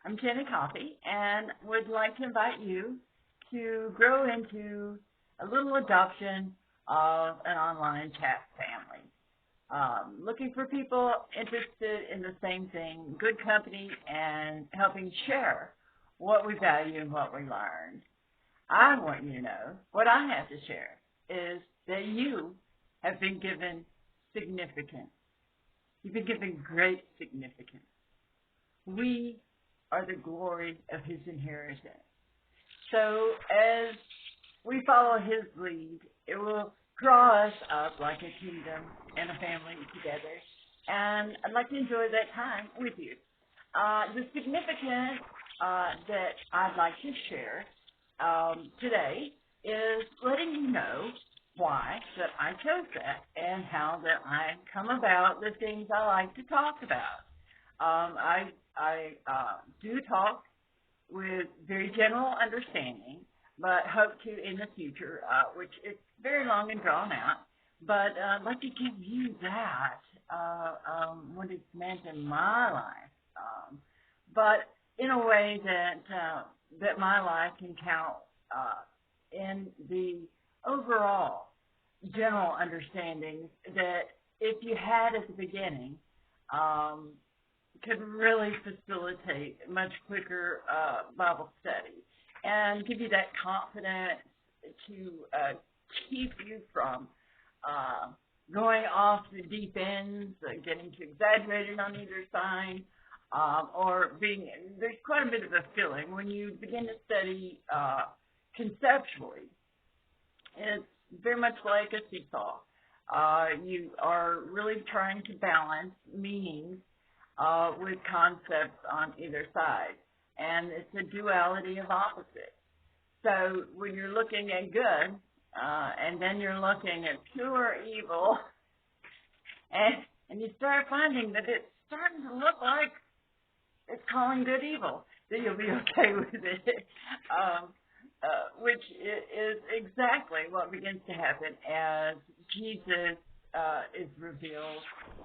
I'm Jenny Coffey, and would like to invite you to grow into a little adoption of an online chat family. Looking for people interested in the same thing, good company, and helping share what we value and what we learned. I want you to know what I have to share is that you have been given significance. You've been given great significance. We are the glory of his inheritance. So as we follow his lead, it will draw us up like a kingdom and a family together. And I'd like to enjoy that time with you. The significance that I'd like to share today is letting you know why that I chose that and how that I come about the things I like to talk about. I do talk with very general understanding, but hope to in the future, which is very long and drawn out, but I'd like to give you that, what it's meant in my life, but in a way that my life can count in the overall general understandings that if you had at the beginning, could really facilitate much quicker Bible study and give you that confidence to keep you from going off the deep ends, getting too exaggerated on either side, or being, there's quite a bit of a feeling when you begin to study conceptually. It's very much like a seesaw. You are really trying to balance meanings with concepts on either side. And it's a duality of opposites. So when you're looking at good, and then you're looking at pure evil, and you start finding that it's starting to look like it's calling good evil, then you'll be okay with it. Which is exactly what begins to happen as Jesus is revealed,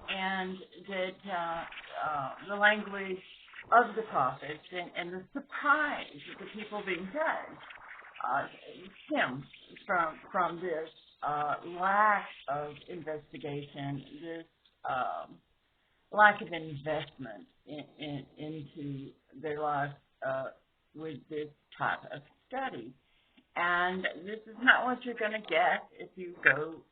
and that the language of the prophets and the surprise of the people being judged stems from this lack of investigation, this lack of investment into their life with this type of study. And this is not what you're going to get if you go,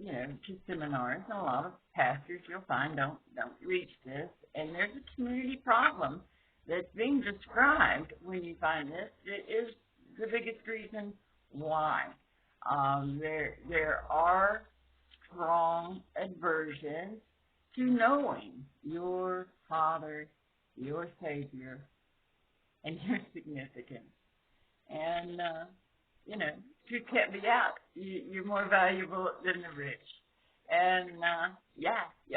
to seminars. And a lot of pastors you'll find don't reach this. And there's a community problem that's being described when you find this. It is the biggest reason why. There are strong aversions to knowing your Father, your Savior, and your significance. And, truth can't be out. You're more valuable than the rich. And, you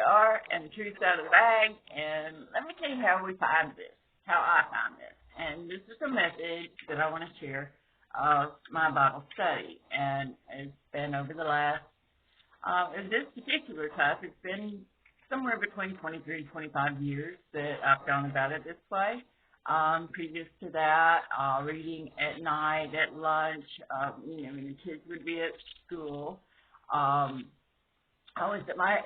are, and the truth's out of the bag. And let me tell you how we find this, how I found this. And this is a message that I want to share of my Bible study. And it's been over the last, in this particular type, it's been somewhere between 23 and 25 years that I've gone about it this way. Previous to that, reading at night, at lunch, when the kids would be at school. I was at my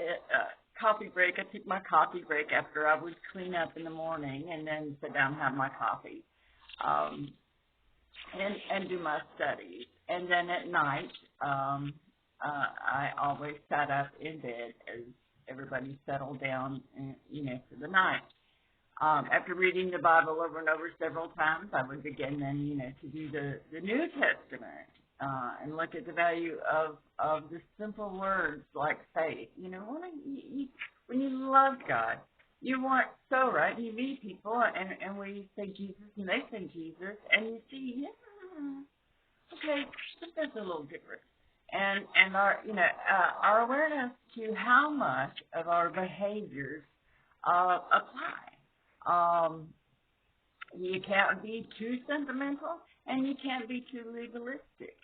coffee break. I took my coffee break after I would clean up in the morning and then sit down and have my coffee and do my studies. And then at night, I always sat up in bed as everybody settled down, for the night. After reading the Bible over and over several times, I would begin then, to do the New Testament and look at the value of the simple words like faith. When you love God, you want so, right? You meet people and we say Jesus and they say Jesus, and you see, okay, that's a little different. And our awareness to how much of our behaviors apply. You can't be too sentimental, and you can't be too legalistic.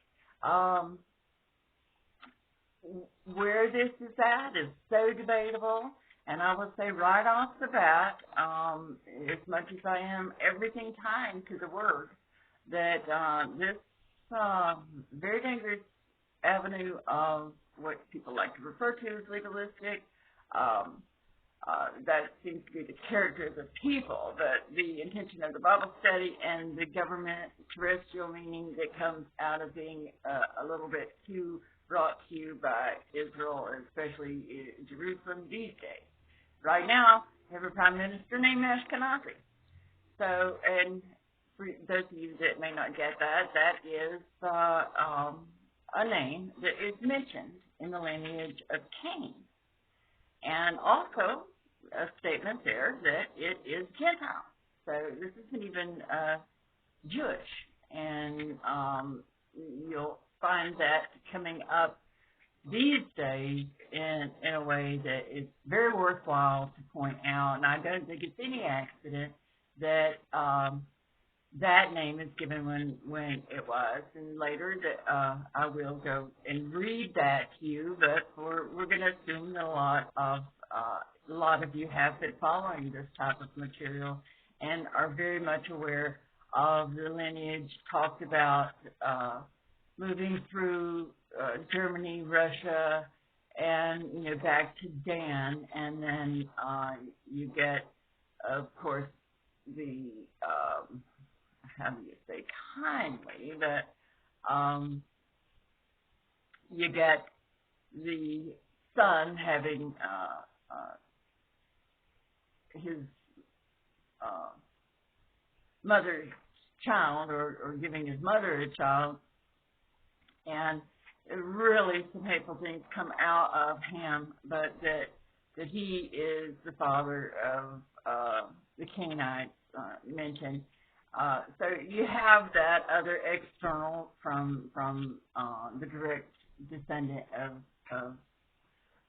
Where this is at is so debatable, And I will say right off the bat, as much as I am everything tied to the word, that this very dangerous avenue of what people like to refer to as legalistic, um, that seems to be the characters of people, but the intention of the Bible study and the government terrestrial meaning that comes out of being a little bit too brought to you by Israel, especially Jerusalem these days. Right now, we have a prime minister named Ashkenazi. So, and for those of you that may not get that, that is a name that is mentioned in the lineage of Cain. And also a statement there that it is Gentile. So this isn't even Jewish. And you'll find that coming up these days in a way that is very worthwhile to point out. And I don't think it's any accident that that name is given when it was, and later that I will go and read that to you. But we're going to assume that a lot of you have been following this type of material and are very much aware of the lineage talked about moving through Germany, Russia, and back to Dan, and then you get, of course, the how do you say kindly that you get the son having his mother's child, or giving his mother a child, and really some hateful things come out of him, but that he is the father of the Canaanites mentioned. So you have that other external from the direct descendant of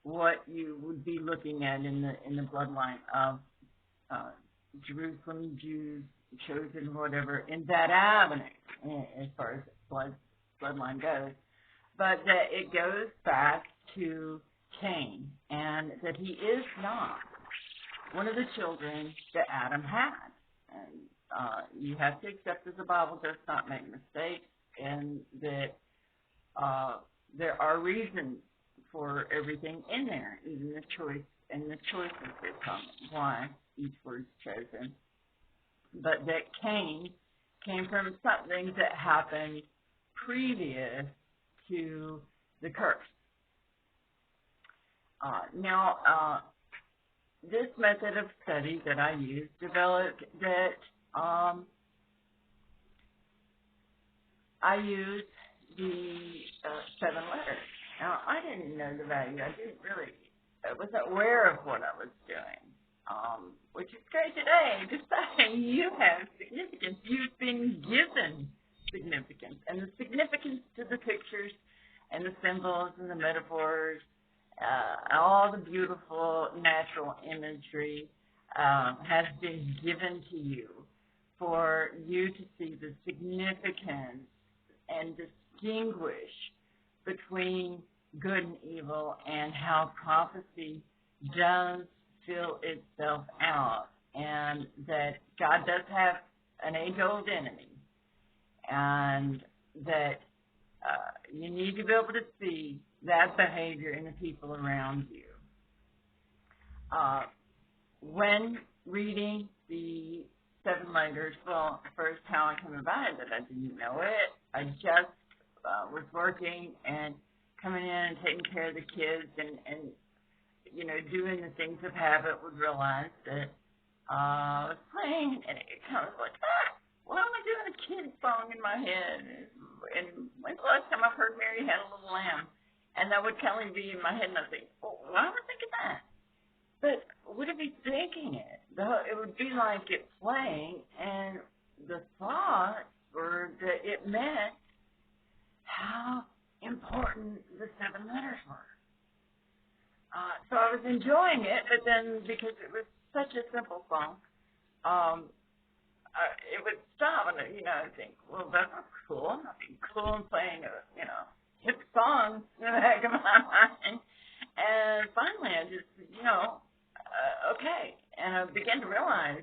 what you would be looking at in the bloodline of Jerusalem Jews, chosen, whatever, in that avenue as far as bloodline goes. But that it goes back to Cain, and that he is not one of the children that Adam had. And you have to accept that the Bible does not make mistakes, and that there are reasons for everything in there, even the choice and the choices that come, why each word's chosen. But that Cain came from something that happened previous to the curse. Now, this method of study that I use developed that I used the 7 letters. Now, I didn't know the value. I wasn't aware of what I was doing, which is great today. Just saying, you have significance. You've been given significance, and the significance to the pictures and the symbols and the metaphors, all the beautiful natural imagery has been given to you for you to see the significance and distinguish between good and evil, and how prophecy does fill itself out, and that God does have an age-old enemy, and that you need to be able to see that behavior in the people around you. When reading the 7 letters, well, first how I came about it, that I didn't know it. I just was working and coming in and taking care of the kids, and doing the things of habit, would realize that I was playing, and it kind of was like, why am I doing a kid song in my head? And when's the last time I've heard Mary Had a Little Lamb? And that would kind of be in my head, and I think, well, why am I thinking that? But would it be thinking it? It would be like it playing, and the thought were that it meant how important the 7 letters were. So I was enjoying it, but then because it was such a simple song, it would stop, and I'd think, well, that's not cool. I'm not being cool and playing a hip song in the back of my mind. And finally, I just okay. And I began to realize